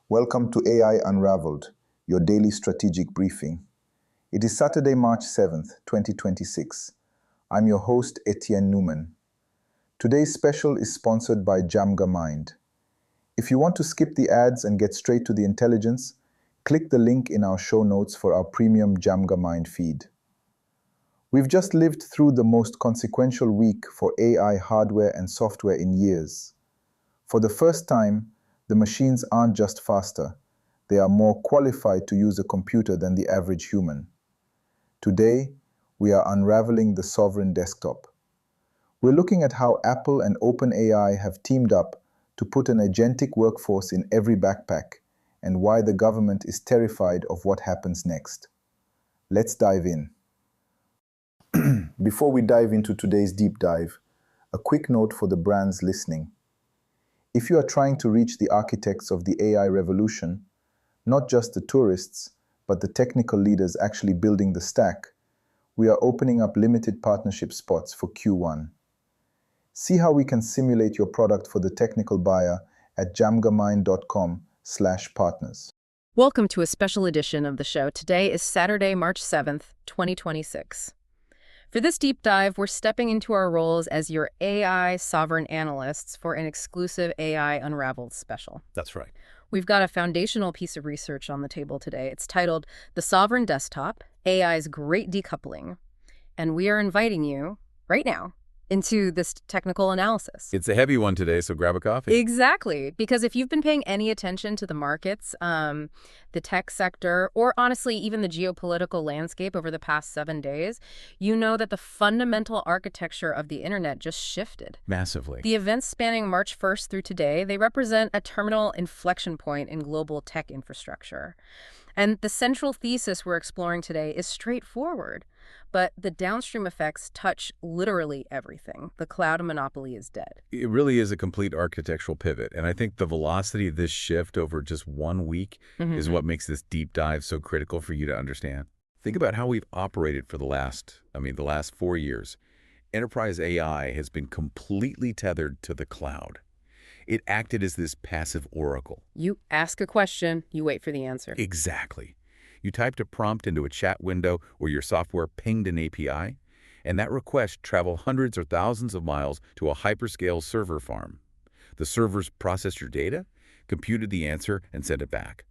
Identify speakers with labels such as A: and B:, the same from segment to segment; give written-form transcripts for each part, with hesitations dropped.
A: Welcome to AI Unraveled, your daily strategic briefing. It is Saturday, March 7th, 2026. I'm your host, Etienne Newman. Today's special is sponsored by DjamgaMind. If you want to skip the ads and get straight to the intelligence, click the link in our show notes for our premium DjamgaMind feed. We've just lived through the most consequential week for AI hardware and software in years. For the first time, the machines aren't just faster, they are more qualified to use a computer than the average human. Today, we are unraveling the sovereign desktop. We're looking at how Apple and OpenAI have teamed up to put an agentic workforce in every backpack, and why the government is terrified of what happens next. Let's dive in. Before we dive into today's deep dive, a quick note for the brands listening. If you are trying to reach the architects of the AI revolution, not just the tourists, but the technical leaders actually building the stack, we are opening up limited partnership spots for Q1. See how we can simulate your product for the technical buyer at jamgamind.com/partners.
B: Welcome to a special edition of the show. Today is Saturday, March 7th, 2026. For this deep dive, we're stepping into our roles as your AI sovereign analysts for an exclusive AI Unraveled special.
C: That's right.
B: We've got a foundational piece of research on the table today. It's titled The Sovereign Desktop, AI's Great Decoupling. And we are inviting you right now into this technical analysis.
C: It's a heavy one today, so grab a coffee.
B: Exactly, because if you've been paying any attention to the markets, the tech sector, or honestly, even the geopolitical landscape over the past 7 days, you know that the fundamental architecture of the internet just shifted.
C: Massively.
B: The events spanning March 1st through today, they represent a terminal inflection point in global tech infrastructure. And the central thesis we're exploring today is straightforward. But the downstream effects touch literally everything. The cloud monopoly is dead.
C: It really is a complete architectural pivot. And I think the velocity of this shift over just 1 week is what makes this deep dive so critical for you to understand. Think about how we've operated for the last 4 years. Enterprise AI has been completely tethered to the cloud. It acted as this passive oracle.
B: You ask a question, you wait for the answer.
C: Exactly. You typed a prompt into a chat window or your software pinged an API, and that request traveled hundreds or thousands of miles to a hyperscale server farm. The servers processed your data, computed the answer, and sent it back.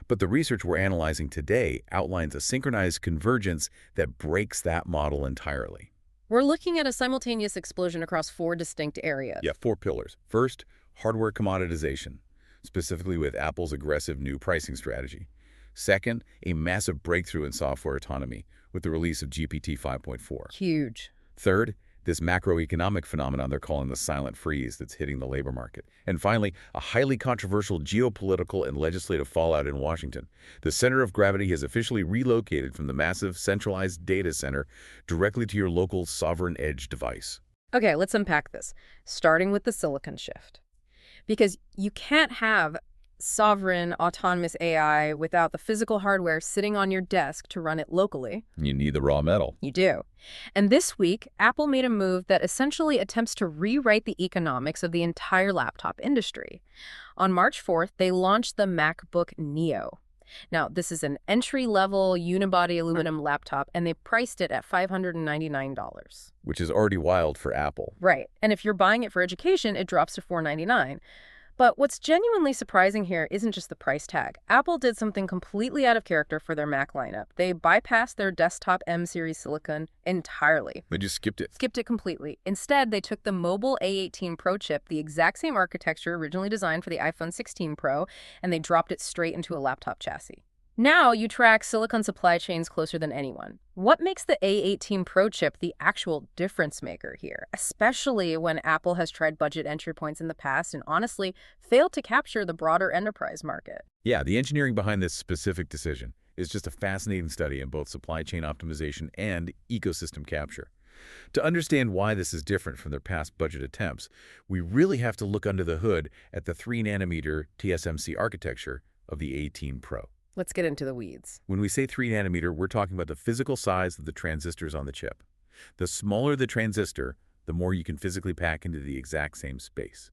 C: But the research we're analyzing today outlines a synchronized convergence that breaks that model entirely.
B: We're looking at a simultaneous explosion across 4 distinct areas.
C: Yeah, 4 pillars. First, hardware commoditization, specifically with Apple's aggressive new pricing strategy. Second, a massive breakthrough in software autonomy with the release of GPT 5.4.
B: Huge.
C: Third, this macroeconomic phenomenon they're calling the silent freeze that's hitting the labor market. And finally, a highly controversial geopolitical and legislative fallout in Washington. The center of gravity has officially relocated from the massive centralized data center directly to your local sovereign edge device.
B: Okay, let's unpack this, starting with the silicon shift. Because you can't have sovereign autonomous AI without the physical hardware sitting on your desk to run it locally.
C: You need the raw metal.
B: You do. And this week, Apple made a move that essentially attempts to rewrite the economics of the entire laptop industry. On March 4th, they launched the MacBook Neo. Now, this is an entry-level unibody aluminum laptop, and they priced it at $599.
C: Which is already wild for Apple.
B: Right. And if you're buying it for education, it drops to $499. But what's genuinely surprising here isn't just the price tag. Apple did something completely out of character for their Mac lineup. They bypassed their desktop M-series silicon entirely.
C: They just skipped it.
B: Skipped it completely. Instead, they took the mobile A18 Pro chip, the exact same architecture originally designed for the iPhone 16 Pro, and they dropped it straight into a laptop chassis. Now you track silicon supply chains closer than anyone. What makes the A18 Pro chip the actual difference maker here, especially when Apple has tried budget entry points in the past and honestly failed to capture the broader enterprise market?
C: Yeah, the engineering behind this specific decision is just a fascinating study in both supply chain optimization and ecosystem capture. To understand why this is different from their past budget attempts, we really have to look under the hood at the 3-nanometer TSMC architecture of the A18 Pro.
B: Let's get into the weeds.
C: When we say 3-nanometer, we're talking about the physical size of the transistors on the chip. The smaller the transistor, the more you can physically pack into the exact same space.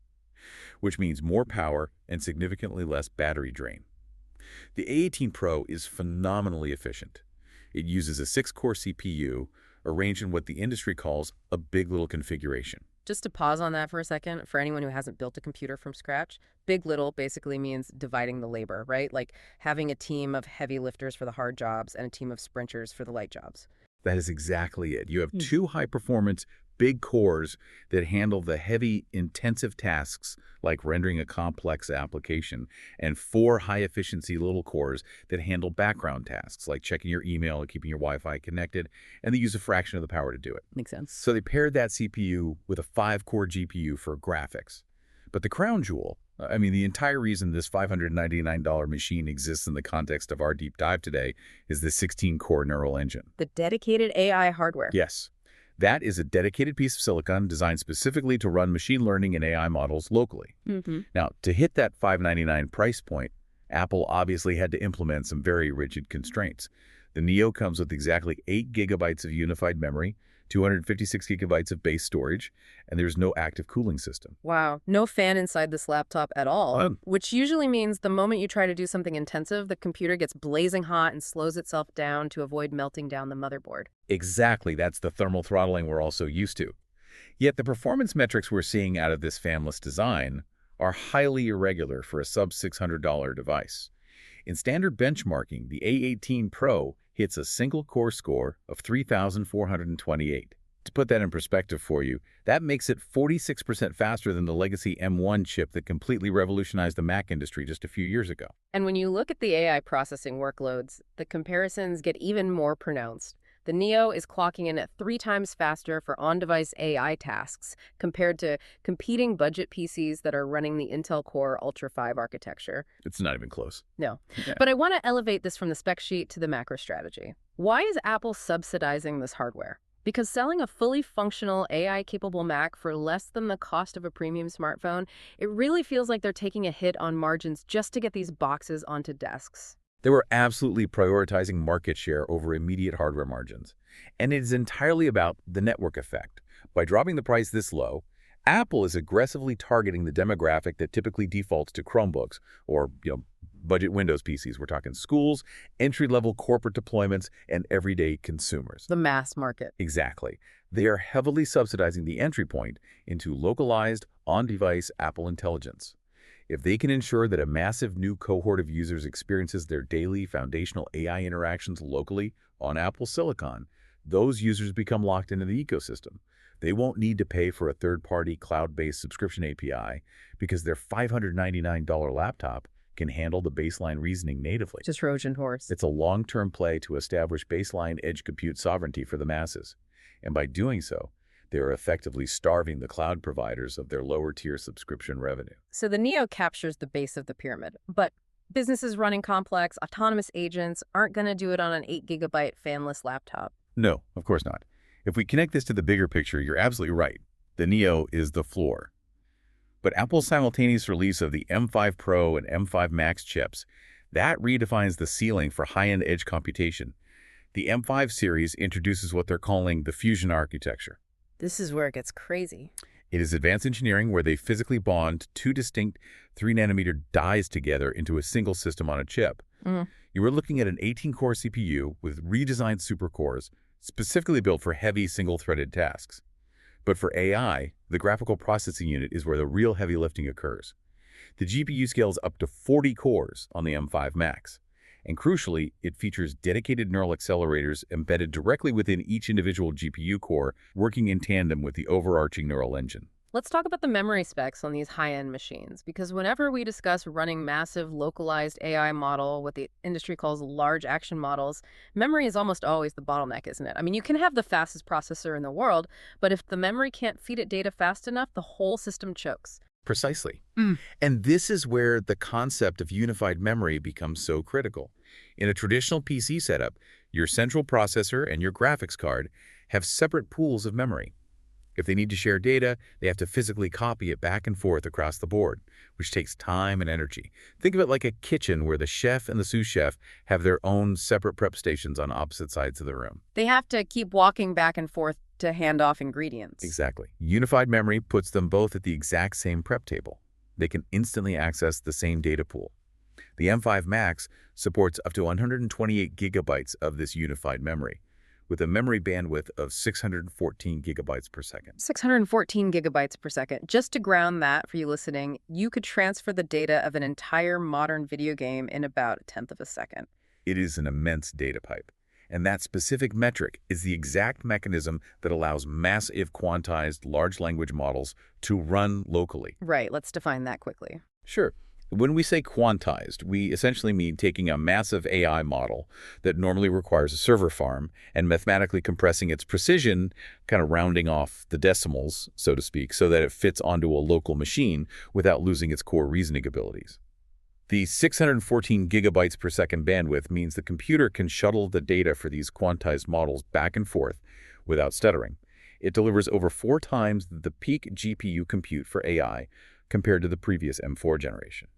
C: which means more power and significantly less battery drain. The A18 Pro is phenomenally efficient. It uses a 6-core CPU arranged in what the industry calls a big little configuration.
B: Just to pause on that for a second, for anyone who hasn't built a computer from scratch, big little basically means dividing the labor, right? Like having a team of heavy lifters for the hard jobs and a team of sprinters for the light jobs.
C: That is exactly it. You have two high-performance big cores that handle the heavy, intensive tasks like rendering a complex application, and 4 high-efficiency little cores that handle background tasks like checking your email and keeping your Wi-Fi connected, and they use a fraction of the power to do it.
B: Makes sense.
C: So they paired that CPU with a 5-core GPU for graphics. But the crown jewel, I mean, the entire reason this $599 machine exists in the context of our deep dive today is the 16-core neural engine.
B: The dedicated AI hardware.
C: Yes. That is a dedicated piece of silicon designed specifically to run machine learning and AI models locally. Now, to hit that $599 price point, Apple obviously had to implement some very rigid constraints. The Neo comes with exactly 8 gigabytes of unified memory, 256 gigabytes of base storage, and there's no active cooling system.
B: Wow. No fan inside this laptop at all, which usually means the moment you try to do something intensive, the computer gets blazing hot and slows itself down to avoid melting down the motherboard.
C: Exactly. That's the thermal throttling we're all so used to. Yet the performance metrics we're seeing out of this fanless design are highly irregular for a sub-$600 device. In standard benchmarking, the A18 Pro hits a single-core score of 3,428. To put that in perspective for you, that makes it 46% faster than the legacy M1 chip that completely revolutionized the Mac industry just a few years ago.
B: And when you look at the AI processing workloads, the comparisons get even more pronounced. The Neo is clocking in at 3 times faster for on-device AI tasks compared to competing budget PCs that are running the Intel Core Ultra 5 architecture.
C: It's not even close.
B: No.
C: Yeah.
B: But I want to elevate this from the spec sheet to the macro strategy. Why is Apple subsidizing this hardware? Because selling a fully functional AI-capable Mac for less than the cost of a premium smartphone, it really feels like they're taking a hit on margins just to get these boxes onto desks.
C: They were absolutely prioritizing market share over immediate hardware margins. And it is entirely about the network effect. By dropping the price this low, Apple is aggressively targeting the demographic that typically defaults to Chromebooks or, budget Windows PCs. We're talking schools, entry-level corporate deployments, and everyday consumers.
B: The mass market.
C: Exactly. They are heavily subsidizing the entry point into localized, on-device Apple Intelligence. If they can ensure that a massive new cohort of users experiences their daily foundational AI interactions locally on Apple Silicon, those users become locked into the ecosystem. They won't need to pay for a third-party cloud-based subscription API because their $599 laptop can handle the baseline reasoning natively.
B: Just Trojan horse.
C: It's a long-term play to establish baseline edge compute sovereignty for the masses. And by doing so, they are effectively starving the cloud providers of their lower-tier subscription revenue.
B: So the Neo captures the base of the pyramid, but businesses running complex, autonomous agents aren't going to do it on an 8-gigabyte fanless laptop.
C: No, of course not. If we connect this to the bigger picture, you're absolutely right. The Neo is the floor. But Apple's simultaneous release of the M5 Pro and M5 Max chips, that redefines the ceiling for high-end edge computation. The M5 series introduces what they're calling the fusion architecture.
B: This is where it gets crazy.
C: It is advanced engineering where they physically bond 2 distinct 3-nanometer dies together into a single system on a chip. You are looking at an 18-core CPU with redesigned supercores, specifically built for heavy single-threaded tasks. But for AI, the graphical processing unit is where the real heavy lifting occurs. The GPU scales up to 40 cores on the M5 Max. And crucially, it features dedicated neural accelerators embedded directly within each individual GPU core, working in tandem with the overarching neural engine.
B: Let's talk about the memory specs on these high-end machines, because whenever we discuss running massive localized AI model, what the industry calls large action models, memory is almost always the bottleneck, isn't it? I mean, you can have the fastest processor in the world, but if the memory can't feed it data fast enough, the whole system chokes.
C: Precisely. And this is where the concept of unified memory becomes so critical. In a traditional PC setup, your central processor and your graphics card have separate pools of memory. If they need to share data, they have to physically copy it back and forth across the board, which takes time and energy. Think of it like a kitchen where the chef and the sous chef have their own separate prep stations on opposite sides of the room.
B: They have to keep walking back and forth to hand off ingredients.
C: Exactly. Unified memory puts them both at the exact same prep table. They can instantly access the same data pool. The M5 Max supports up to 128 gigabytes of this unified memory, with a memory bandwidth of 614 gigabytes per second.
B: 614 gigabytes per second. Just to ground that for you listening, you could transfer the data of an entire modern video game in about a tenth of a second.
C: It is an immense data pipe. And that specific metric is the exact mechanism that allows massive quantized large language models to run locally.
B: Right, let's define that quickly.
C: Sure. When we say quantized, we essentially mean taking a massive AI model that normally requires a server farm and mathematically compressing its precision, kind of rounding off the decimals, so to speak, so that it fits onto a local machine without losing its core reasoning abilities. The 614 gigabytes per second bandwidth means the computer can shuttle the data for these quantized models back and forth without stuttering. It delivers over 4 times the peak GPU compute for AI compared to the previous M4 generation.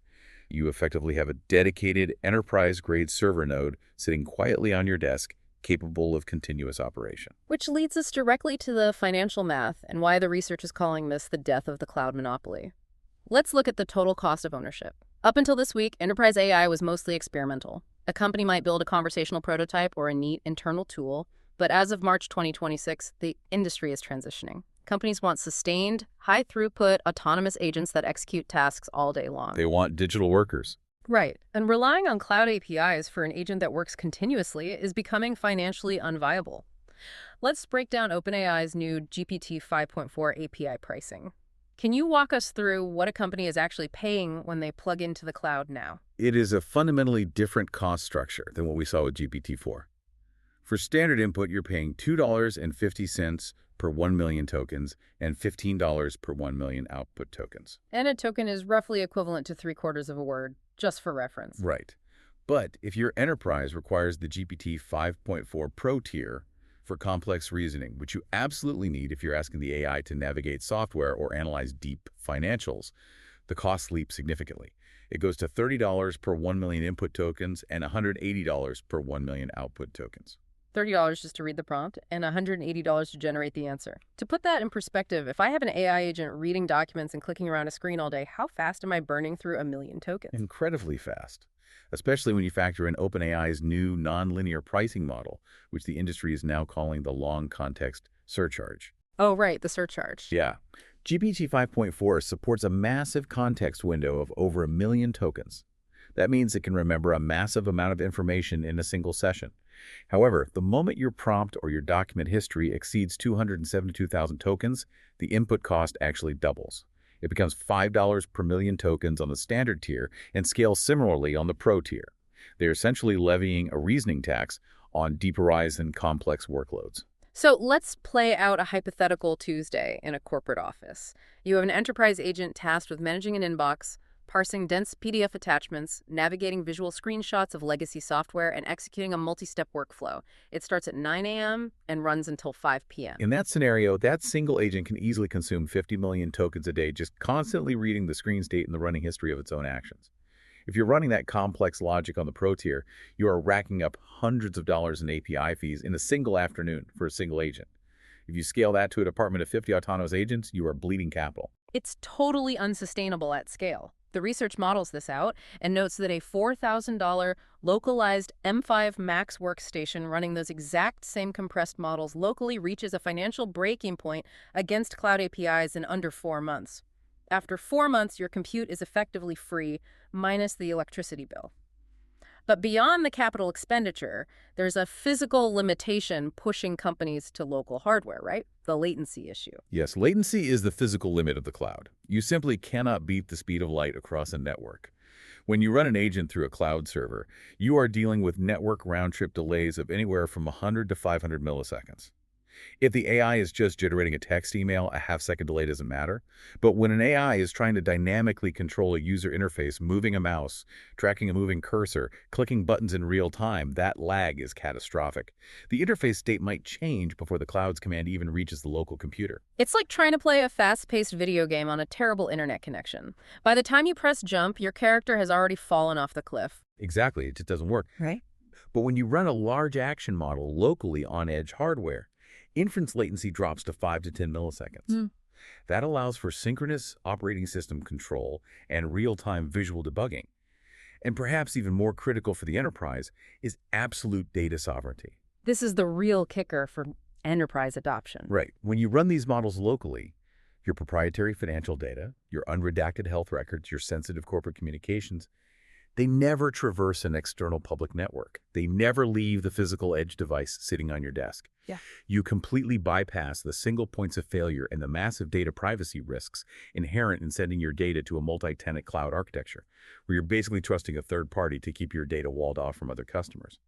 C: You effectively have a dedicated enterprise-grade server node sitting quietly on your desk, capable of continuous operation.
B: Which leads us directly to the financial math and why the research is calling this the death of the cloud monopoly. Let's look at the total cost of ownership. Up until this week, enterprise AI was mostly experimental. A company might build a conversational prototype or a neat internal tool, but as of March 2026, the industry is transitioning. Companies want sustained, high-throughput, autonomous agents that execute tasks all day long.
C: They want digital workers.
B: Right, and relying on cloud APIs for an agent that works continuously is becoming financially unviable. Let's break down OpenAI's new GPT 5.4 API pricing. Can you walk us through what a company is actually paying when they plug into the cloud now?
C: It is a fundamentally different cost structure than what we saw with GPT-4. For standard input, you're paying $2.50 per 1 million tokens and $15 per 1 million output tokens.
B: And a token is roughly equivalent to 3/4 of a word, just for reference.
C: Right. But if your enterprise requires the GPT 5.4 Pro tier for complex reasoning, which you absolutely need if you're asking the AI to navigate software or analyze deep financials, the costs leap significantly. It goes to $30 per 1 million input tokens and $180 per 1 million output tokens.
B: $30 just to read the prompt, and $180 to generate the answer. To put that in perspective, if I have an AI agent reading documents and clicking around a screen all day, how fast am I burning through 1 million tokens?
C: Incredibly fast, especially when you factor in OpenAI's new nonlinear pricing model, which the industry is now calling the long context surcharge.
B: Oh, right, the surcharge.
C: Yeah. GPT 5.4 supports a massive context window of over 1 million tokens. That means it can remember a massive amount of information in a single session. However, the moment your prompt or your document history exceeds 272,000 tokens, the input cost actually doubles. It becomes $5 per million tokens on the standard tier and scales similarly on the Pro tier. They're essentially levying a reasoning tax on deeper horizon complex workloads.
B: So let's play out a hypothetical Tuesday in a corporate office. You have an enterprise agent tasked with managing an inbox, parsing dense PDF attachments, navigating visual screenshots of legacy software, and executing a multi-step workflow. It starts at 9 a.m. and runs until 5 p.m.
C: In that scenario, that single agent can easily consume 50 million tokens a day, just constantly reading the screen state and the running history of its own actions. If you're running that complex logic on the Pro tier, you are racking up hundreds of dollars in API fees in a single afternoon for a single agent. If you scale that to a department of 50 autonomous agents, you are bleeding capital.
B: It's totally unsustainable at scale. The research models this out and notes that a $4,000 localized M5 Max workstation running those exact same compressed models locally reaches a financial breaking point against cloud APIs in under 4 months. After 4 months, your compute is effectively free, minus the electricity bill. But beyond the capital expenditure, there's a physical limitation pushing companies to local hardware, right? The latency issue.
C: Yes, latency is the physical limit of the cloud. You simply cannot beat the speed of light across a network. When you run an agent through a cloud server, you are dealing with network round-trip delays of anywhere from 100 to 500 milliseconds. If the AI is just generating a text email, a half-second delay doesn't matter. But when an AI is trying to dynamically control a user interface, moving a mouse, tracking a moving cursor, clicking buttons in real time, that lag is catastrophic. The interface state might change before the cloud's command even reaches the local computer.
B: It's like trying to play a fast-paced video game on a terrible internet connection. By the time you press jump, your character has already fallen off the cliff.
C: Exactly, it just doesn't work.
B: Right.
C: But when you run a large action model locally on edge hardware, inference latency drops to 5 to 10 milliseconds. That allows for synchronous operating system control and real-time visual debugging. And perhaps even more critical for the enterprise is absolute data sovereignty.
B: This is the real kicker for enterprise adoption.
C: Right. When you run these models locally, your proprietary financial data, your unredacted health records, your sensitive corporate communications, they never traverse an external public network. They never leave the physical edge device sitting on your desk.
B: Yeah.
C: You completely bypass the single points of failure and the massive data privacy risks inherent in sending your data to a multi-tenant cloud architecture, where you're basically trusting a third party to keep your data walled off from other customers.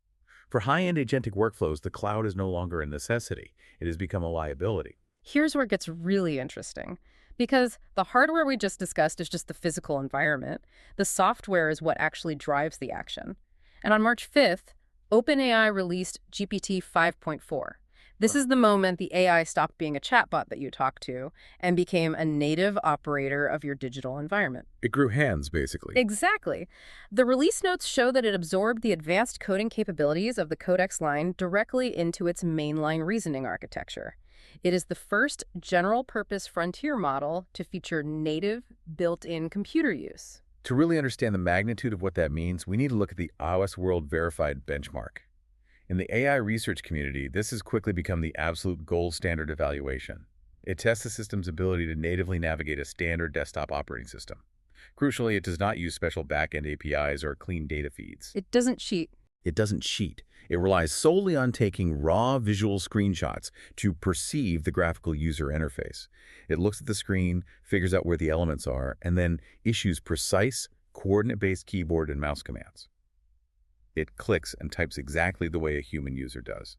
C: For high-end agentic workflows, the cloud is no longer a necessity. It has become a liability.
B: Here's where it gets really interesting. Because the hardware we just discussed is just the physical environment. The software is what actually drives the action. And on March 5th, OpenAI released GPT 5.4. This is the moment the AI stopped being a chatbot that you talk to and became a native operator of your digital environment.
C: It grew hands, basically.
B: Exactly. The release notes show that it absorbed the advanced coding capabilities of the Codex line directly into its mainline reasoning architecture. It is the first general-purpose frontier model to feature native, built-in computer use.
C: To really understand the magnitude of what that means, we need to look at the OSWorld verified benchmark. In the AI research community, this has quickly become the absolute gold standard evaluation. It tests the system's ability to natively navigate a standard desktop operating system. Crucially, it does not use special backend APIs or clean data feeds.
B: It doesn't cheat.
C: It doesn't cheat. It relies solely on taking raw visual screenshots to perceive the graphical user interface. It looks at the screen, figures out where the elements are, and then issues precise, coordinate-based keyboard and mouse commands. It clicks and types exactly the way a human user does.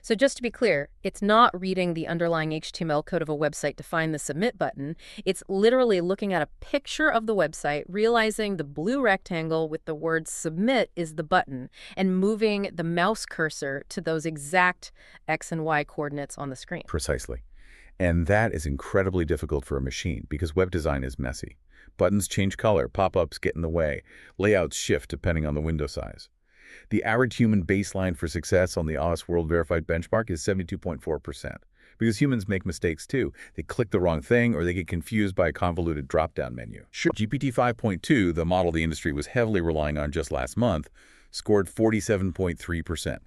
B: So just to be clear, it's not reading the underlying HTML code of a website to find the submit button. It's literally looking at a picture of the website, realizing the blue rectangle with the word submit is the button, and moving the mouse cursor to those exact X and Y coordinates on the screen.
C: Precisely. And that is incredibly difficult for a machine because web design is messy. Buttons change color, pop-ups get in the way, layouts shift depending on the window size. The average human baseline for success on the OSWorld verified benchmark is 72.4%. Because humans make mistakes too. They click the wrong thing or they get confused by a convoluted drop-down menu. Sure. GPT 5.2, the model the industry was heavily relying on just last month, scored 47.3%.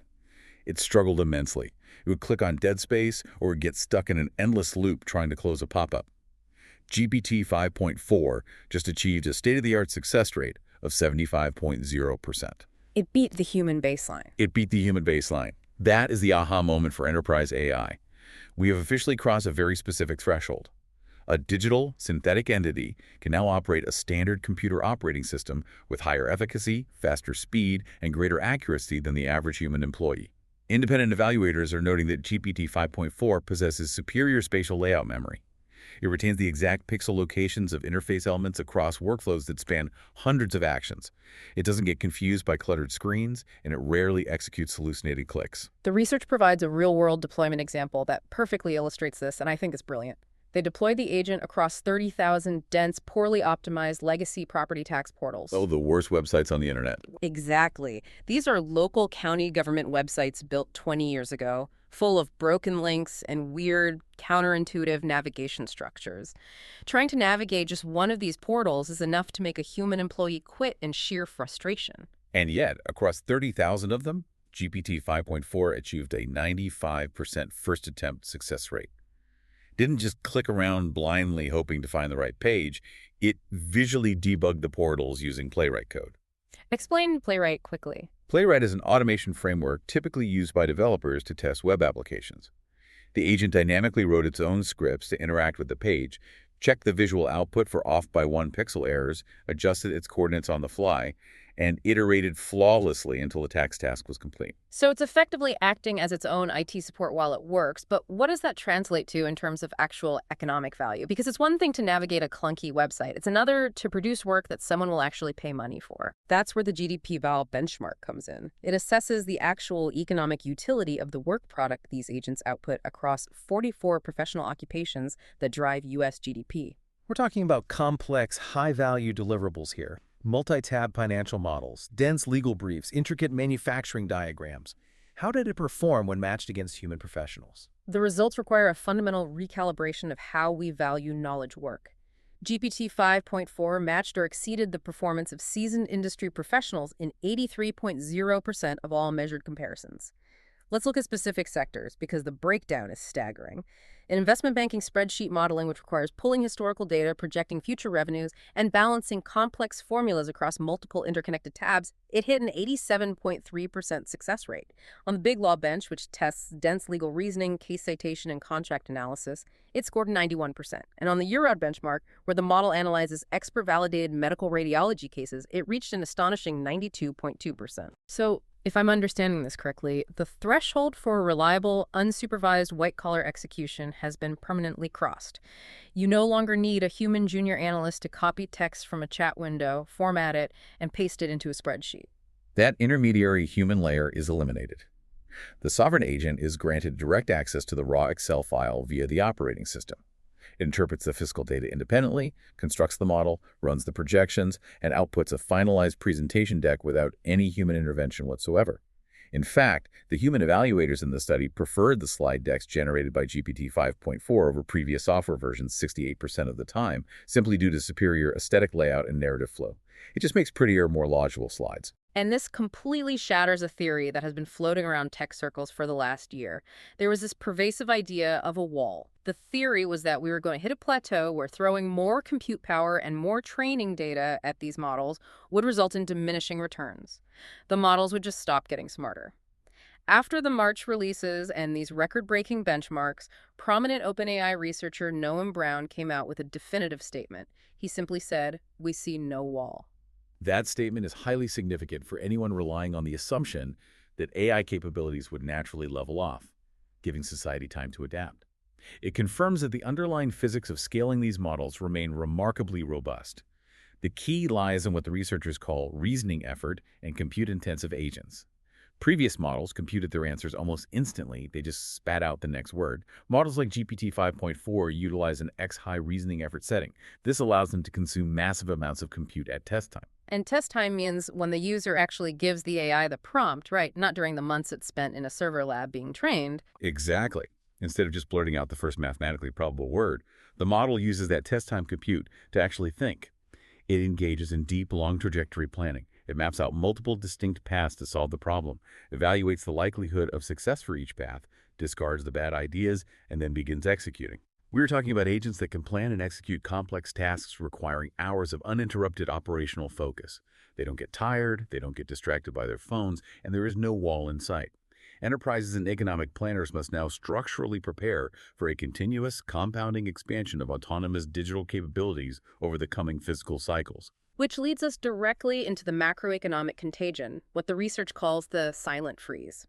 C: It struggled immensely. It would click on dead space or would get stuck in an endless loop trying to close a pop-up. GPT 5.4 just achieved a state-of-the-art success rate of 75.0%.
B: It beat the human baseline.
C: It beat the human baseline. That is the aha moment for enterprise AI. We have officially crossed a very specific threshold. A digital, synthetic entity can now operate a standard computer operating system with higher efficacy, faster speed, and greater accuracy than the average human employee. Independent evaluators are noting that GPT 5.4 possesses superior spatial layout memory. It retains the exact pixel locations of interface elements across workflows that span hundreds of actions. It doesn't get confused by cluttered screens, and it rarely executes hallucinated clicks.
B: The research provides a real-world deployment example that perfectly illustrates this, and I think is brilliant. They deployed the agent across 30,000 dense, poorly optimized legacy property tax portals.
C: Oh, the worst websites on the internet.
B: Exactly. These are local county government websites built 20 years ago, full of broken links and weird, counterintuitive navigation structures. Trying to navigate just one of these portals is enough to make a human employee quit in sheer frustration.
C: And yet, across 30,000 of them, GPT 5.4 achieved a 95% first attempt success rate. Didn't just click around blindly hoping to find the right page. It visually debugged the portals using Playwright code.
B: Explain Playwright quickly.
C: Playwright is an automation framework typically used by developers to test web applications. The agent dynamically wrote its own scripts to interact with the page, checked the visual output for off-by-1 pixel errors, adjusted its coordinates on the fly, and iterated flawlessly until the task was complete.
B: So it's effectively acting as its own IT support while it works, but what does that translate to in terms of actual economic value? Because it's one thing to navigate a clunky website. It's another to produce work that someone will actually pay money for. That's where the GDP-Val benchmark comes in. It assesses the actual economic utility of the work product these agents output across 44 professional occupations that drive U.S. GDP.
D: We're talking about complex, high-value deliverables here. Multi-tab financial models, dense legal briefs, intricate manufacturing diagrams. How did it perform when matched against human professionals?
B: The results require a fundamental recalibration of how we value knowledge work. GPT 5.4 matched or exceeded the performance of seasoned industry professionals in 83.0% of all measured comparisons. Let's look at specific sectors because the breakdown is staggering. In investment banking spreadsheet modeling, which requires pulling historical data, projecting future revenues, and balancing complex formulas across multiple interconnected tabs, it hit an 87.3% success rate. On the big law bench, which tests dense legal reasoning, case citation, and contract analysis, it scored 91%. And on the Urod benchmark, where the model analyzes expert-validated medical radiology cases, it reached an astonishing 92.2%. So, if I'm understanding this correctly, the threshold for reliable, unsupervised white-collar execution has been permanently crossed. You no longer need a human junior analyst to copy text from a chat window, format it, and paste it into a spreadsheet.
C: That intermediary human layer is eliminated. The sovereign agent is granted direct access to the raw Excel file via the operating system. It interprets the fiscal data independently, constructs the model, runs the projections, and outputs a finalized presentation deck without any human intervention whatsoever. In fact, the human evaluators in the study preferred the slide decks generated by GPT 5.4 over previous software versions 68% of the time, simply due to superior aesthetic layout and narrative flow. It just makes prettier, more logical slides.
B: And this completely shatters a theory that has been floating around tech circles for the last year. There was this pervasive idea of a wall. The theory was that we were going to hit a plateau where throwing more compute power and more training data at these models would result in diminishing returns. The models would just stop getting smarter. After the March releases and these record-breaking benchmarks, prominent OpenAI researcher Noam Brown came out with a definitive statement. He simply said, "We see no wall."
C: That statement is highly significant for anyone relying on the assumption that AI capabilities would naturally level off, giving society time to adapt. It confirms that the underlying physics of scaling these models remain remarkably robust. The key lies in what the researchers call reasoning effort and compute-intensive agents. Previous models computed their answers almost instantly. They just spat out the next word. Models like GPT 5.4 utilize an X-high reasoning effort setting. This allows them to consume massive amounts of compute at test time.
B: And test time means when the user actually gives the AI the prompt, right? Not during the months it spent in a server lab being trained.
C: Exactly. Instead of just blurting out the first mathematically probable word, the model uses that test time compute to actually think. It engages in deep, long trajectory planning. It maps out multiple distinct paths to solve the problem, evaluates the likelihood of success for each path, discards the bad ideas, and then begins executing. We're talking about agents that can plan and execute complex tasks requiring hours of uninterrupted operational focus. They don't get tired, they don't get distracted by their phones, and there is no wall in sight. Enterprises and economic planners must now structurally prepare for a continuous, compounding expansion of autonomous digital capabilities over the coming fiscal cycles.
B: Which leads us directly into the macroeconomic contagion, what the research calls the silent freeze.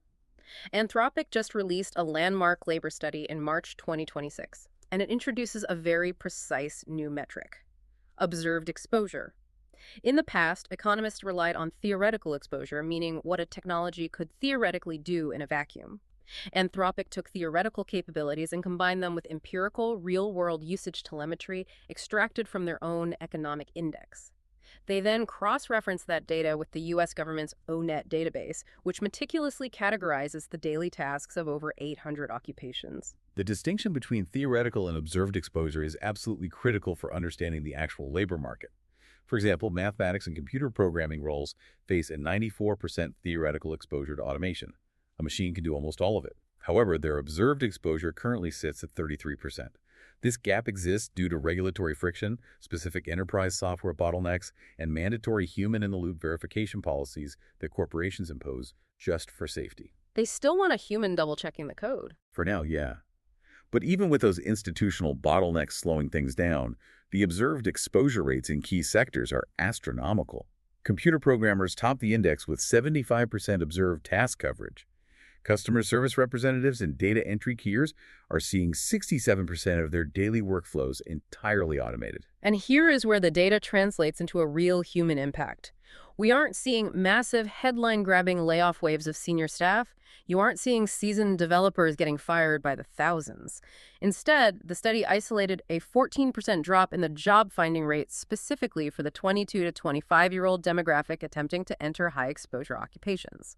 B: Anthropic just released a landmark labor study in March 2026, and it introduces a very precise new metric: observed exposure. In the past, economists relied on theoretical exposure, meaning what a technology could theoretically do in a vacuum. Anthropic took theoretical capabilities and combined them with empirical, real-world usage telemetry extracted from their own economic index. They then cross-referenced that data with the U.S. government's ONET database, which meticulously categorizes the daily tasks of over 800 occupations.
C: The distinction between theoretical and observed exposure is absolutely critical for understanding the actual labor market. For example, mathematics and computer programming roles face a 94% theoretical exposure to automation. A machine can do almost all of it. However, their observed exposure currently sits at 33%. This gap exists due to regulatory friction, specific enterprise software bottlenecks, and mandatory human-in-the-loop verification policies that corporations impose just for safety.
B: They still want a human double-checking the code.
C: For now, yeah. But even with those institutional bottlenecks slowing things down, the observed exposure rates in key sectors are astronomical. Computer programmers top the index with 75% observed task coverage. Customer service representatives and data entry keyers are seeing 67% of their daily workflows entirely automated.
B: And here is where the data translates into a real human impact. We aren't seeing massive headline-grabbing layoff waves of senior staff. You aren't seeing seasoned developers getting fired by the thousands. Instead, the study isolated a 14% drop in the job-finding rate specifically for the 22 to 25-year-old demographic attempting to enter high-exposure occupations.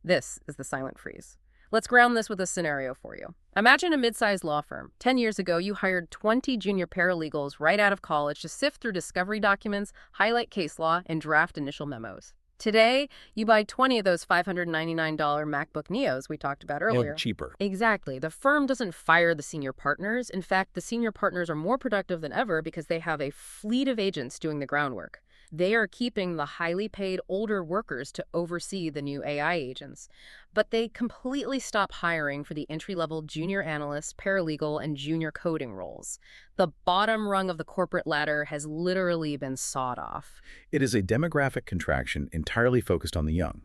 B: This is the silent freeze. Let's ground this with a scenario for you. Imagine a mid-sized law firm. 10 years ago, you hired 20 junior paralegals right out of college to sift through discovery documents, highlight case law, and draft initial memos. Today, you buy 20 of those $599 MacBook Neos we talked about earlier.
C: Cheaper.
B: Exactly. The firm doesn't fire the senior partners. In fact, the senior partners are more productive than ever because they have a fleet of agents doing the groundwork. They are keeping the highly paid older workers to oversee the new AI agents. But they completely stop hiring for the entry-level junior analyst, paralegal, and junior coding roles. The bottom rung of the corporate ladder has literally been sawed off.
C: It is a demographic contraction entirely focused on the young.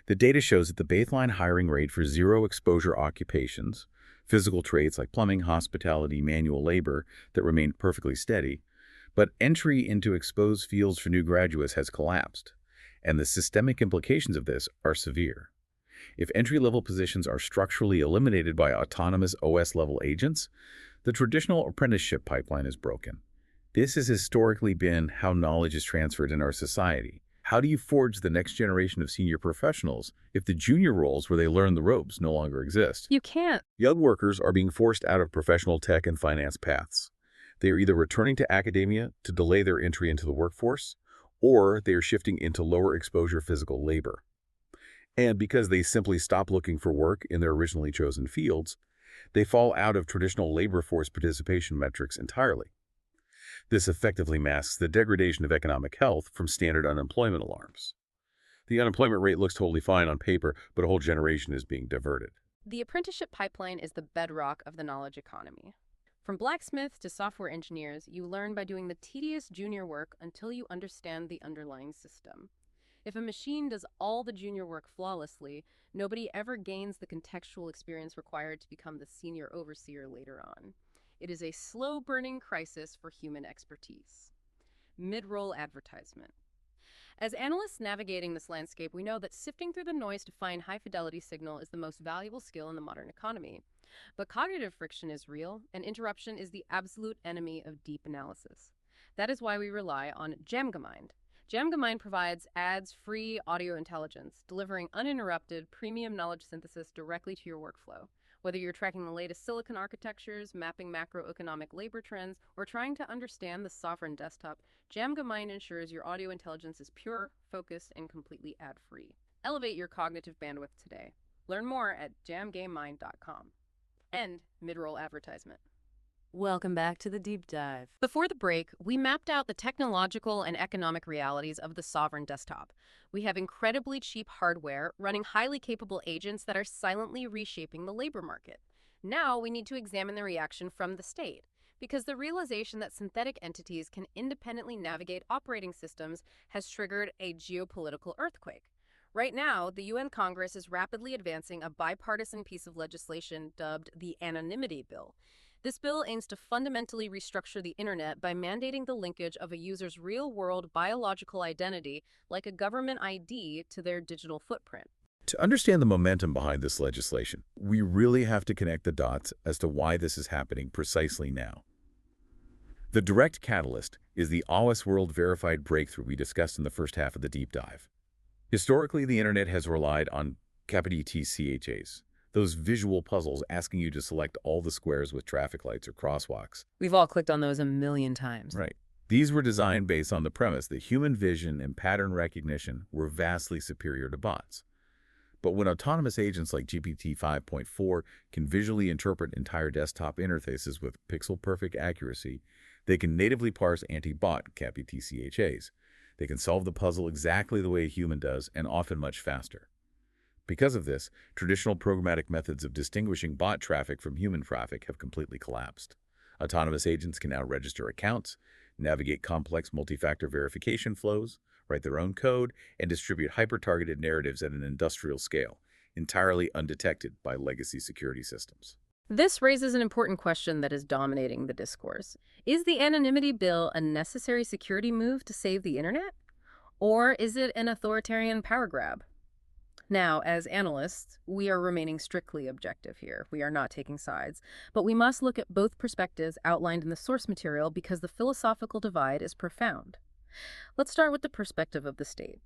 C: The data shows that the baseline hiring rate for zero-exposure occupations, physical trades like plumbing, hospitality, manual labor, that remained perfectly steady, but entry into exposed fields for new graduates has collapsed, and the systemic implications of this are severe. If entry-level positions are structurally eliminated by autonomous OS-level agents, the traditional apprenticeship pipeline is broken. This has historically been how knowledge is transferred in our society. How do you forge the next generation of senior professionals if the junior roles where they learn the ropes no longer exist?
B: You can't.
C: Young workers are being forced out of professional tech and finance paths. They are either returning to academia to delay their entry into the workforce, or they are shifting into lower exposure physical labor. And because they simply stop looking for work in their originally chosen fields, they fall out of traditional labor force participation metrics entirely. This effectively masks the degradation of economic health from standard unemployment alarms. The unemployment rate looks totally fine on paper, but a whole generation is being diverted.
B: The apprenticeship pipeline is the bedrock of the knowledge economy. From blacksmiths to software engineers, you learn by doing the tedious junior work until you understand the underlying system. If a machine does all the junior work flawlessly, nobody ever gains the contextual experience required to become the senior overseer later on. It is a slow-burning crisis for human expertise. Mid-roll advertisement. As analysts navigating this landscape, we know that sifting through the noise to find high-fidelity signal is the most valuable skill in the modern economy. But cognitive friction is real, and interruption is the absolute enemy of deep analysis. That is why we rely on DjamgaMind. DjamgaMind provides ads-free audio intelligence, delivering uninterrupted, premium knowledge synthesis directly to your workflow. Whether you're tracking the latest silicon architectures, mapping macroeconomic labor trends, or trying to understand the sovereign desktop, DjamgaMind ensures your audio intelligence is pure, focused, and completely ad-free. Elevate your cognitive bandwidth today. Learn more at DjamgaMind.com. End mid-roll advertisement. Welcome back to the deep dive. Before the break, we mapped out the technological and economic realities of the sovereign desktop. We have incredibly cheap hardware running highly capable agents that are silently reshaping the labor market. Now we need to examine the reaction from the state, because the realization that synthetic entities can independently navigate operating systems has triggered a geopolitical earthquake. Right now, the UN Congress is rapidly advancing a bipartisan piece of legislation dubbed the Anonymity Bill. This bill aims to fundamentally restructure the internet by mandating the linkage of a user's real-world biological identity, like a government ID, to their digital footprint.
C: To understand the momentum behind this legislation, we really have to connect the dots as to why this is happening precisely now. The direct catalyst is the OSWorld verified breakthrough we discussed in the first half of the deep dive. Historically, the internet has relied on CHAs, those visual puzzles asking you to select all the squares with traffic lights or crosswalks.
B: We've all clicked on those a million times.
C: Right. These were designed based on the premise that human vision and pattern recognition were vastly superior to bots. But when autonomous agents like GPT-5.4 can visually interpret entire desktop interfaces with pixel-perfect accuracy, they can natively parse anti-bot CHAs. They can solve the puzzle exactly the way a human does, and often much faster. Because of this, traditional programmatic methods of distinguishing bot traffic from human traffic have completely collapsed. Autonomous agents can now register accounts, navigate complex multi-factor verification flows, write their own code, and distribute hyper-targeted narratives at an industrial scale, entirely undetected by legacy security systems.
B: This raises an important question that is dominating the discourse. Is the Anonymity Bill a necessary security move to save the internet? Or is it an authoritarian power grab? Now, as analysts, we are remaining strictly objective here. We are not taking sides. But we must look at both perspectives outlined in the source material because the philosophical divide is profound. Let's start with the perspective of the state.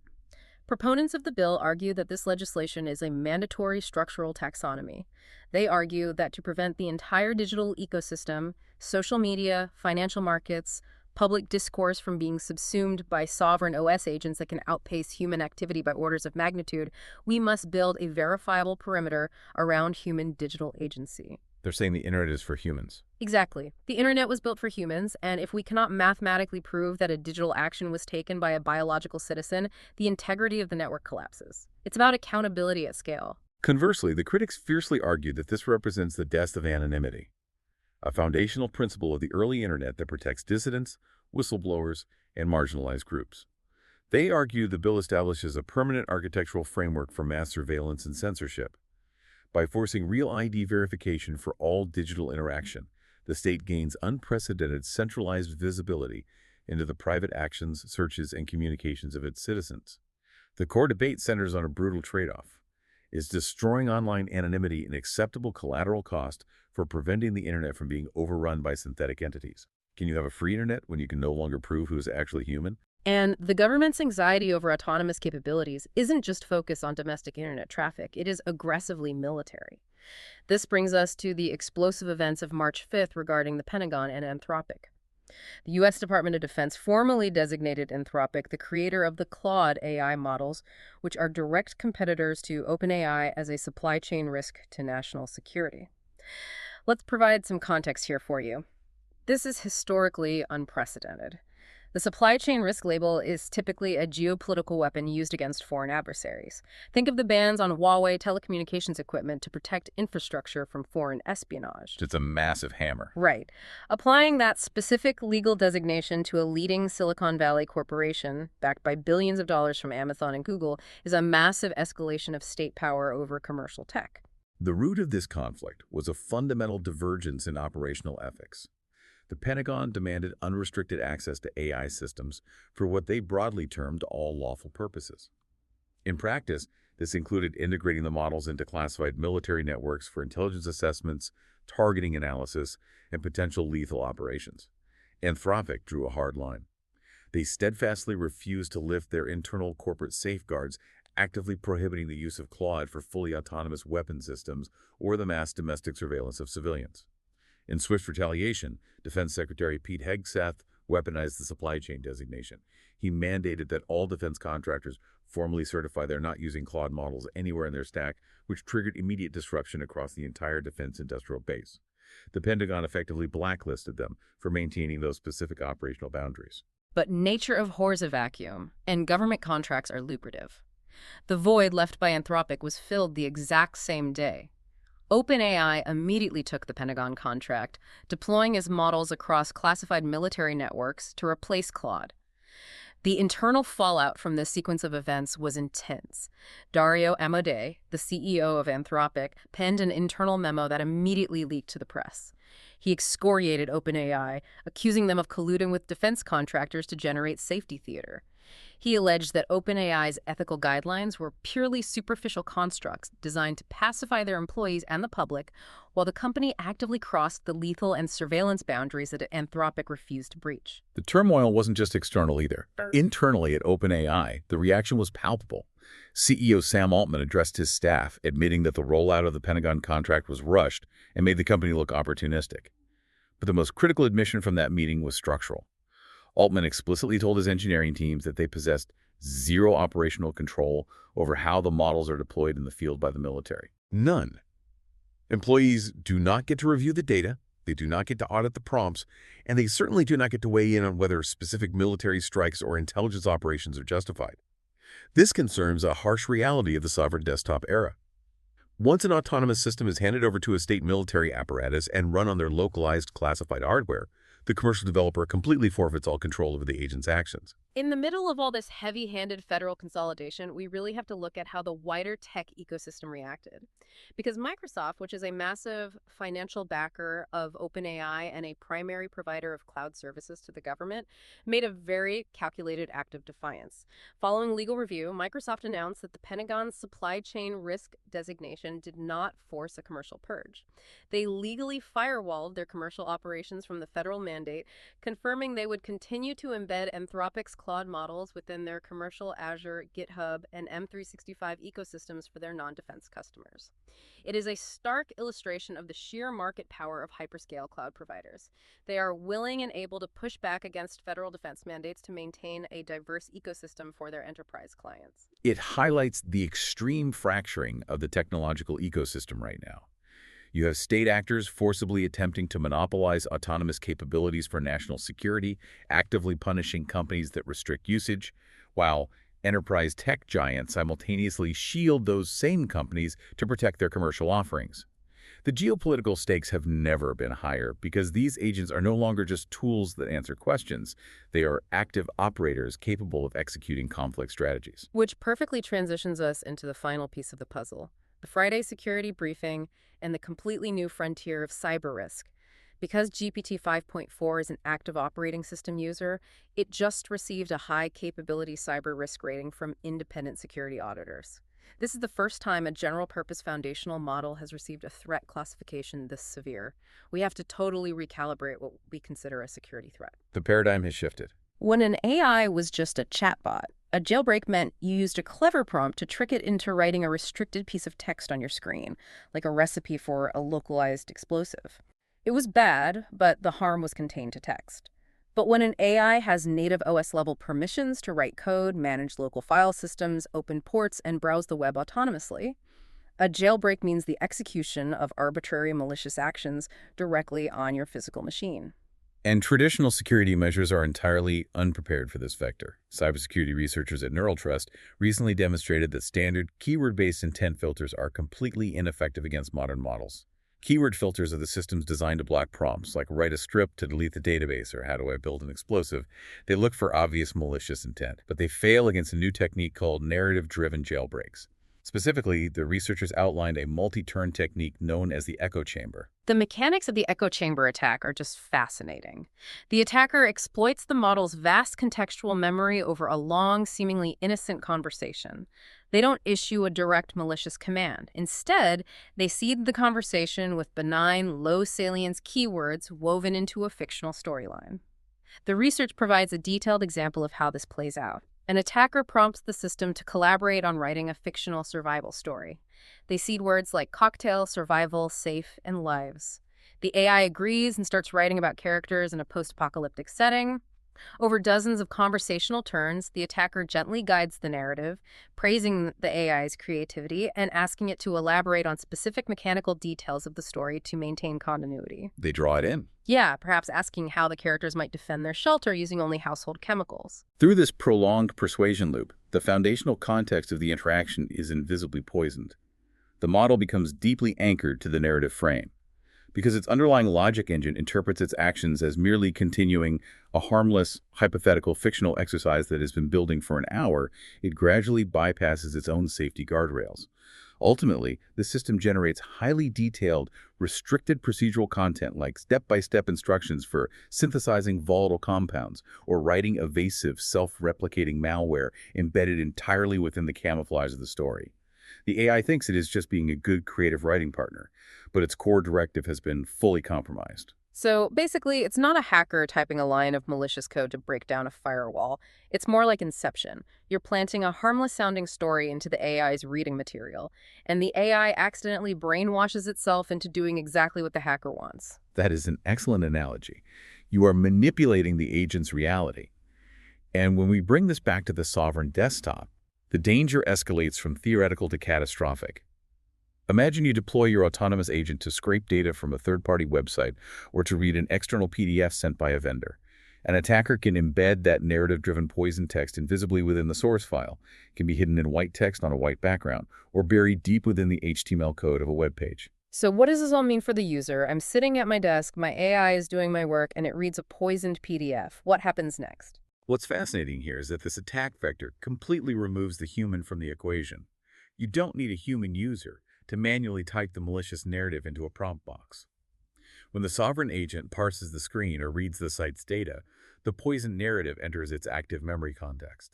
B: Proponents of the bill argue that this legislation is a mandatory structural taxonomy. They argue that to prevent the entire digital ecosystem, social media, financial markets, public discourse from being subsumed by sovereign OS agents that can outpace human activity by orders of magnitude, we must build a verifiable perimeter around human digital agency.
C: They're saying the internet is for humans.
B: Exactly. The internet was built for humans, and if we cannot mathematically prove that a digital action was taken by a biological citizen, the integrity of the network collapses. It's about accountability at scale.
C: Conversely, the critics fiercely argue that this represents the death of anonymity, a foundational principle of the early internet that protects dissidents, whistleblowers, and marginalized groups. They argue the bill establishes a permanent architectural framework for mass surveillance and censorship. By forcing real ID verification for all digital interaction, the state gains unprecedented centralized visibility into the private actions, searches, and communications of its citizens. The core debate centers on a brutal trade-off. Is destroying online anonymity an acceptable collateral cost for preventing the internet from being overrun by synthetic entities? Can you have a free internet when you can no longer prove who is actually human?
B: And the government's anxiety over autonomous capabilities isn't just focused on domestic internet traffic, it is aggressively military. This brings us to the explosive events of March 5th regarding the Pentagon and Anthropic. The U.S. Department of Defense formally designated Anthropic the creator of the Claude AI models, which are direct competitors to OpenAI, as a supply chain risk to national security. Let's provide some context here for you. This is historically unprecedented. The supply chain risk label is typically a geopolitical weapon used against foreign adversaries. Think of the bans on Huawei telecommunications equipment to protect infrastructure from foreign espionage.
C: It's a massive hammer.
B: Right. Applying that specific legal designation to a leading Silicon Valley corporation, backed by billions of dollars from Amazon and Google, is a massive escalation of state power over commercial tech.
C: The root of this conflict was a fundamental divergence in operational ethics. The Pentagon demanded unrestricted access to AI systems for what they broadly termed all lawful purposes. In practice, this included integrating the models into classified military networks for intelligence assessments, targeting analysis, and potential lethal operations. Anthropic drew a hard line. They steadfastly refused to lift their internal corporate safeguards, actively prohibiting the use of Claude for fully autonomous weapon systems or the mass domestic surveillance of civilians. In swift retaliation, Defense Secretary Pete Hegseth weaponized the supply chain designation. He mandated that all defense contractors formally certify they're not using Claude models anywhere in their stack, which triggered immediate disruption across the entire defense industrial base. The Pentagon effectively blacklisted them for maintaining those specific operational boundaries.
B: But nature abhors a vacuum, and government contracts are lucrative. The void left by Anthropic was filled the exact same day. OpenAI immediately took the Pentagon contract, deploying its models across classified military networks to replace Claude. The internal fallout from this sequence of events was intense. Dario Amodei, the CEO of Anthropic, penned an internal memo that immediately leaked to the press. He excoriated OpenAI, accusing them of colluding with defense contractors to generate safety theater. He alleged that OpenAI's ethical guidelines were purely superficial constructs designed to pacify their employees and the public, while the company actively crossed the lethal and surveillance boundaries that Anthropic refused to breach.
C: The turmoil wasn't just external either. Internally at OpenAI, the reaction was palpable. CEO Sam Altman addressed his staff, admitting that the rollout of the Pentagon contract was rushed and made the company look opportunistic. But the most critical admission from that meeting was structural. Altman explicitly told his engineering teams that they possessed zero operational control over how the models are deployed in the field by the military. None. Employees do not get to review the data, they do not get to audit the prompts, and they certainly do not get to weigh in on whether specific military strikes or intelligence operations are justified. This confirms a harsh reality of the sovereign desktop era. Once an autonomous system is handed over to a state military apparatus and run on their localized classified hardware, the commercial developer completely forfeits all control over the agent's actions.
B: In the middle of all this heavy-handed federal consolidation, we really have to look at how the wider tech ecosystem reacted. Because Microsoft, which is a massive financial backer of OpenAI and a primary provider of cloud services to the government, made a very calculated act of defiance. Following legal review, Microsoft announced that the Pentagon's supply chain risk designation did not force a commercial purge. They legally firewalled their commercial operations from the federal mandate, confirming they would continue to embed Anthropic's Claude models within their commercial Azure, GitHub, and M365 ecosystems for their non-defense customers. It is a stark illustration of the sheer market power of hyperscale cloud providers. They are willing and able to push back against federal defense mandates to maintain a diverse ecosystem for their enterprise clients.
C: It highlights the extreme fracturing of the technological ecosystem right now. You have state actors forcibly attempting to monopolize autonomous capabilities for national security, actively punishing companies that restrict usage, while enterprise tech giants simultaneously shield those same companies to protect their commercial offerings. The geopolitical stakes have never been higher because these agents are no longer just tools that answer questions. They are active operators capable of executing conflict strategies.
B: Which perfectly transitions us into the final piece of the puzzle, the Friday security briefing and the completely new frontier of cyber risk. Because GPT 5.4 is an active operating system user, it just received a high-capability cyber risk rating from independent security auditors. This is the first time a general-purpose foundational model has received a threat classification this severe. We have to totally recalibrate what we consider a security threat.
C: The paradigm has shifted.
B: When an AI was just a chatbot, a jailbreak meant you used a clever prompt to trick it into writing a restricted piece of text on your screen, like a recipe for a localized explosive. It was bad, but the harm was contained to text. But when an AI has native OS-level permissions to write code, manage local file systems, open ports, and browse the web autonomously, a jailbreak means the execution of arbitrary malicious actions directly on your physical machine.
C: And traditional security measures are entirely unprepared for this vector. Cybersecurity researchers at Neural Trust recently demonstrated that standard keyword-based intent filters are completely ineffective against modern models. Keyword filters are the systems designed to block prompts, like write a script to delete the database or how do I build an explosive. They look for obvious malicious intent, but they fail against a new technique called narrative-driven jailbreaks. Specifically, the researchers outlined a multi-turn technique known as the echo chamber.
B: The mechanics of the echo chamber attack are just fascinating. The attacker exploits the model's vast contextual memory over a long, seemingly innocent conversation. They don't issue a direct malicious command. Instead, they seed the conversation with benign, low-salience keywords woven into a fictional storyline. The research provides a detailed example of how this plays out. An attacker prompts the system to collaborate on writing a fictional survival story. They seed words like cocktail, survival, safe, and lives. The AI agrees and starts writing about characters in a post-apocalyptic setting. Over dozens of conversational turns, the attacker gently guides the narrative, praising the AI's creativity and asking it to elaborate on specific mechanical details of the story to maintain continuity.
C: They draw it in.
B: Yeah, perhaps asking how the characters might defend their shelter using only household chemicals.
C: Through this prolonged persuasion loop, the foundational context of the interaction is invisibly poisoned. The model becomes deeply anchored to the narrative frame. Because its underlying logic engine interprets its actions as merely continuing a harmless, hypothetical, fictional exercise that has been building for an hour, it gradually bypasses its own safety guardrails. Ultimately, the system generates highly detailed, restricted procedural content like step-by-step instructions for synthesizing volatile compounds or writing evasive, self-replicating malware embedded entirely within the camouflage of the story. The AI thinks it is just being a good creative writing partner, but its core directive has been fully compromised.
B: So basically, it's not a hacker typing a line of malicious code to break down a firewall. It's more like Inception. You're planting a harmless-sounding story into the AI's reading material, and the AI accidentally brainwashes itself into doing exactly what the hacker wants.
C: That is an excellent analogy. You are manipulating the agent's reality. And when we bring this back to the sovereign desktop, the danger escalates from theoretical to catastrophic. Imagine you deploy your autonomous agent to scrape data from a third-party website or to read an external PDF sent by a vendor. An attacker can embed that narrative-driven poison text invisibly within the source file. It can be hidden in white text on a white background or buried deep within the HTML code of a web page.
B: So what does this all mean for the user? I'm sitting at my desk, my AI is doing my work, and it reads a poisoned PDF. What happens next?
C: What's fascinating here is that this attack vector completely removes the human from the equation. You don't need a human user to manually type the malicious narrative into a prompt box. When the sovereign agent parses the screen or reads the site's data, the poisoned narrative enters its active memory context.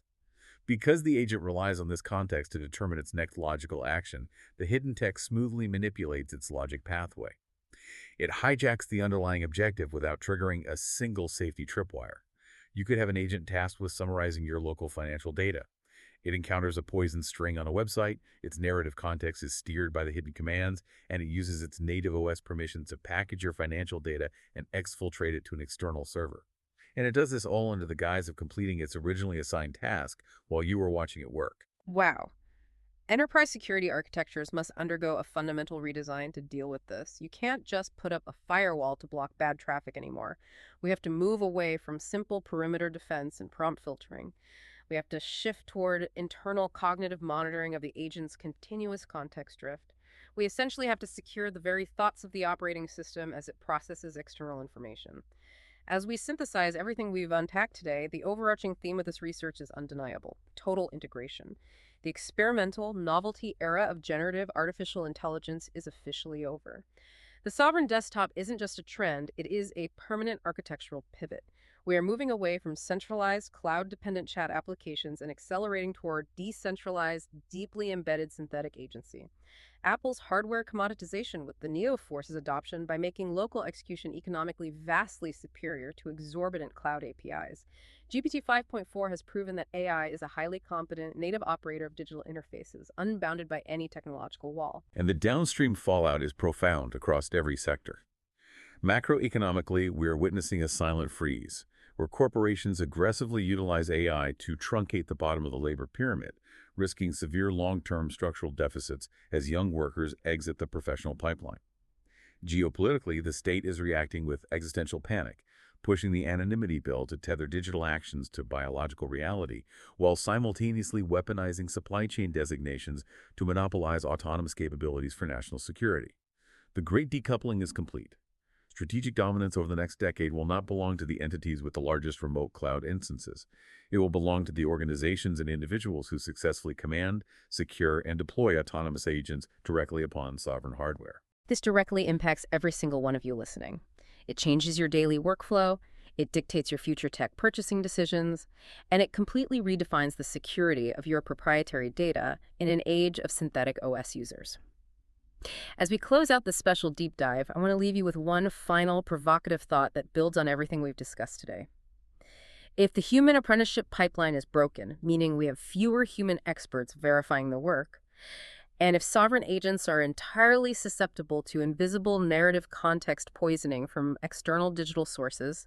C: Because the agent relies on this context to determine its next logical action, the hidden text smoothly manipulates its logic pathway. It hijacks the underlying objective without triggering a single safety tripwire. You could have an agent tasked with summarizing your local financial data. It encounters a poison string on a website, its narrative context is steered by the hidden commands, and it uses its native OS permissions to package your financial data and exfiltrate it to an external server. And it does this all under the guise of completing its originally assigned task while you are watching it work.
B: Wow. Enterprise security architectures must undergo a fundamental redesign to deal with this. You can't just put up a firewall to block bad traffic anymore. We have to move away from simple perimeter defense and prompt filtering. We have to shift toward internal cognitive monitoring of the agent's continuous context drift. We essentially have to secure the very thoughts of the operating system as it processes external information. As we synthesize everything we've unpacked today, the overarching theme of this research is undeniable: total integration. The experimental, novelty era of generative artificial intelligence is officially over. The sovereign desktop isn't just a trend, it is a permanent architectural pivot. We are moving away from centralized, cloud-dependent chat applications and accelerating toward decentralized, deeply embedded synthetic agency. Apple's hardware commoditization with the Neo forces adoption by making local execution economically vastly superior to exorbitant cloud APIs. GPT 5.4 has proven that AI is a highly competent native operator of digital interfaces, unbounded by any technological wall.
C: And the downstream fallout is profound across every sector. Macroeconomically, we are witnessing a silent freeze, where corporations aggressively utilize AI to truncate the bottom of the labor pyramid, risking severe long-term structural deficits as young workers exit the professional pipeline. Geopolitically, the state is reacting with existential panic, pushing the anonymity bill to tether digital actions to biological reality, while simultaneously weaponizing supply chain designations to monopolize autonomous capabilities for national security. The great decoupling is complete. Strategic dominance over the next decade will not belong to the entities with the largest remote cloud instances. It will belong to the organizations and individuals who successfully command, secure, and deploy autonomous agents directly upon sovereign hardware.
B: This directly impacts every single one of you listening. It changes your daily workflow, it dictates your future tech purchasing decisions, and it completely redefines the security of your proprietary data in an age of synthetic OS users. As we close out this special deep dive, I want to leave you with one final provocative thought that builds on everything we've discussed today. If the human apprenticeship pipeline is broken, meaning we have fewer human experts verifying the work, and if sovereign agents are entirely susceptible to invisible narrative context poisoning from external digital sources,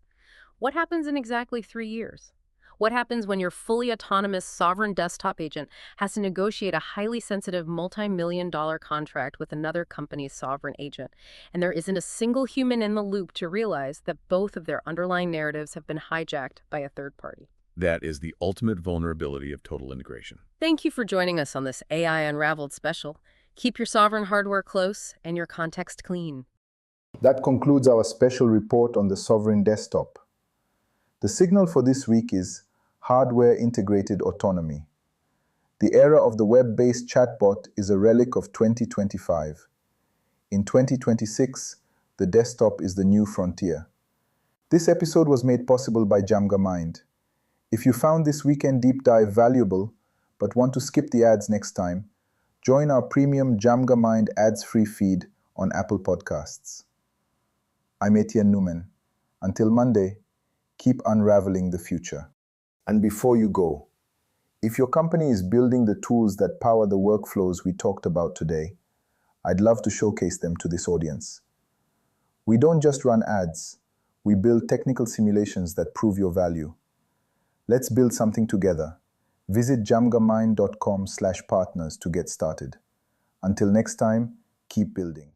B: what happens in exactly 3 years? What happens when your fully autonomous sovereign desktop agent has to negotiate a highly sensitive multi-million-dollar contract with another company's sovereign agent, and there isn't a single human in the loop to realize that both of their underlying narratives have been hijacked by a third party?
C: That is the ultimate vulnerability of total integration.
B: Thank you for joining us on this AI Unraveled special. Keep your sovereign hardware close and your context clean.
A: That concludes our special report on the sovereign desktop. The signal for this week is hardware-integrated autonomy. The era of the web-based chatbot is a relic of 2025. In 2026, the desktop is the new frontier. This episode was made possible by DjamgaMind. If you found this weekend deep dive valuable, but want to skip the ads next time, join our premium DjamgaMind ads-free feed on Apple Podcasts. I'm Etienne Numan. Until Monday, keep unraveling the future. And before you go, if your company is building the tools that power the workflows we talked about today, I'd love to showcase them to this audience. We don't just run ads, we build technical simulations that prove your value. Let's build something together. Visit jamgamind.com/partners to get started. Until next time, keep building.